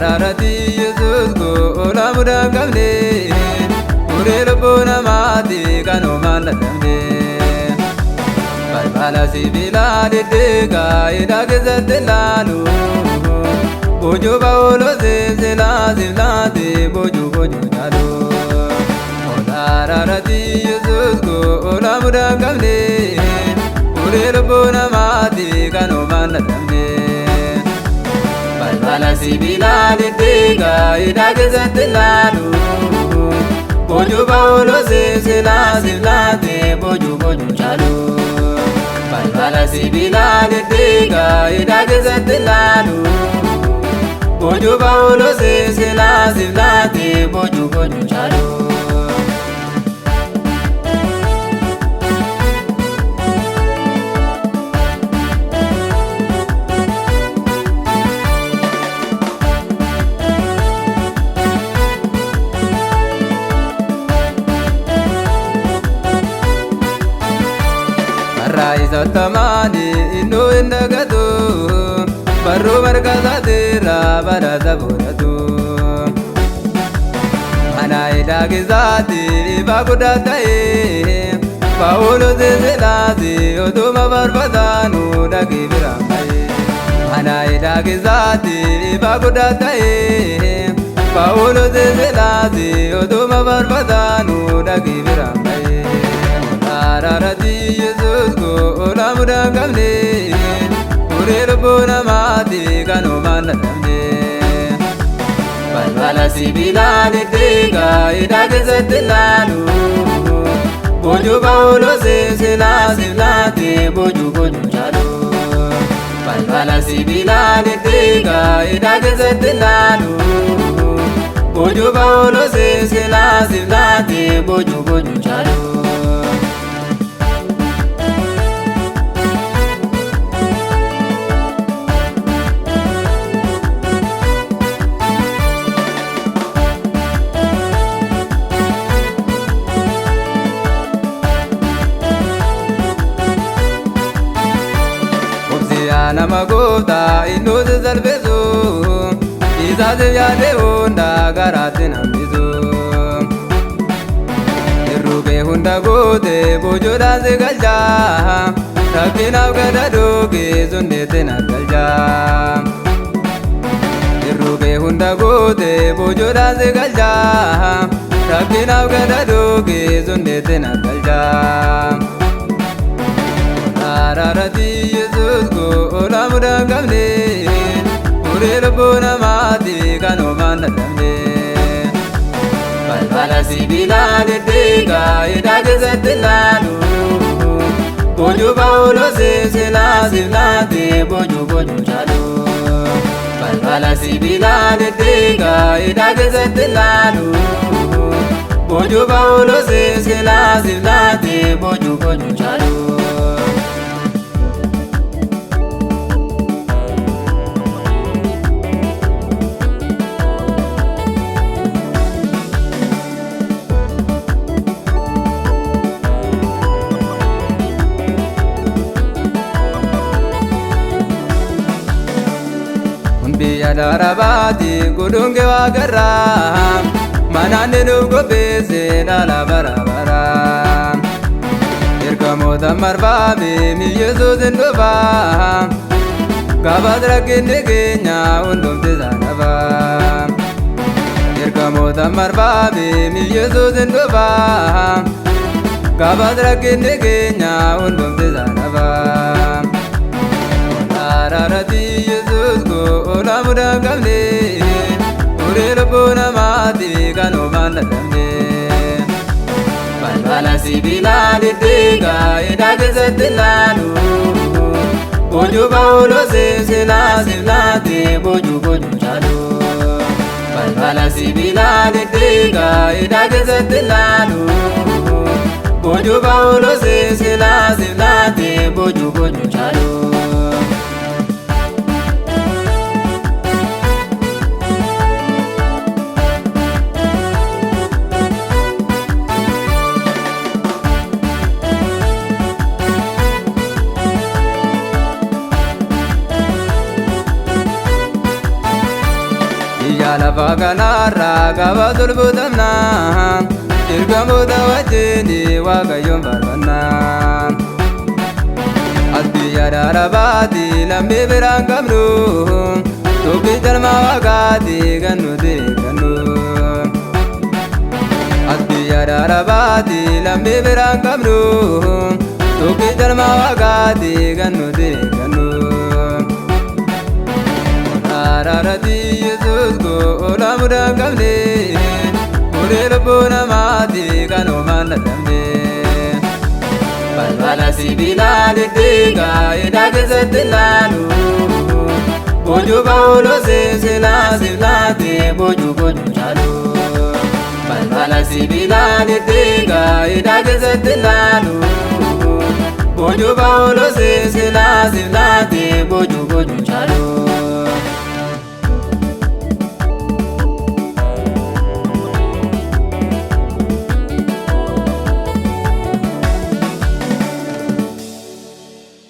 Ararati Yesus go ola muda kamne Urelo bona mati kano manda kamne Bala sibila de dega ida gezate lalu Bojo baolo zela zela de bojo bojo jalo Ararati Yesus go ola muda kamne Urelo bona mati kano manda kamne Bala sibila de dega ida gezate lalu Bojo baolo zela zela de bojo bojo jalo Bala sibila de dega ida gezate lalu Bojo baolo zela zela de bojo bojo jalo Raisa tamani ino indagado Barro markaza dera baraza borado Ana idagizati bagudatae Paolo zelazi odoma barbadanu dagi viramae Ana idagizati bagudatae Paolo zelazi odoma barbadanu dagi viramae Ararati Yesus go ola muda kamne Urelo bona mati kano manda kamne Bala sibila de dega ida gezate lalu Bojo baolo zela zela de bojo bojo jalo Bala sibila de dega ida gezate lalu Bojo baolo zela zela de bojo bojo jalo Nama gota ino de zalbezo Iza de yade onda garate nambizo Irruge hunda gote bojo daze galja Rabbina gada doge zunde na galja Irruge hunda gote bojo daze galja Rabbina gada doge zunde na galja Ararati Yesus go ola muda kamne Urelo bona mati kano manda kamne Bala sibila de dega ida gezate lalu Bojo baolo zela zela de bojo bojo jalo Bala sibila de dega ida gezate lalu Bojo baolo zela zela de bojo bojo jalo Darabati gudunge wagarra manane nugo beze dala barabara Irkamoda marbabe mi Yesus indoba Gabadra kende kenya undum tizanaba Irkamoda marbabe mi Yesus indoba Gabadra kende kenya undum tizanaba Ararati Yesus go ola muda kamne Urelo bona mati kano manda kamne Bala sibila de dega ida gezate lalu Bojo baolo zela zela de bojo bojo jalo Bala sibila de dega ida gezate lalu Bojo baolo zela zela de bojo bojo jalo lafa kanarraa gaafa tulbutamnaa ergamoota wajjin Waaqayyoon faarfannaa. As biyya Arabaatti lammii biraan qabnu tokkicha ilma Waaqaati kan nuti eeggannu. As biyya Arabaatti lammii biraan qabnu tokkicha ilma Waaqaati kan nuti eeggannu. Araarati Yesuus goola mudaa qabne furii lubbuu namaati kan uumaan dadhabne. Balbala sibiilaa dhidhiigaa hidhaa keessatti laalu boojuu Phaawulos silaa sibiilaatee boojuu caalu. Balbala sibiilaa dhidhiigaa hidhaa keessatti laalu boojuu Phaawulos silaa sibiilaatee boojuu caalu.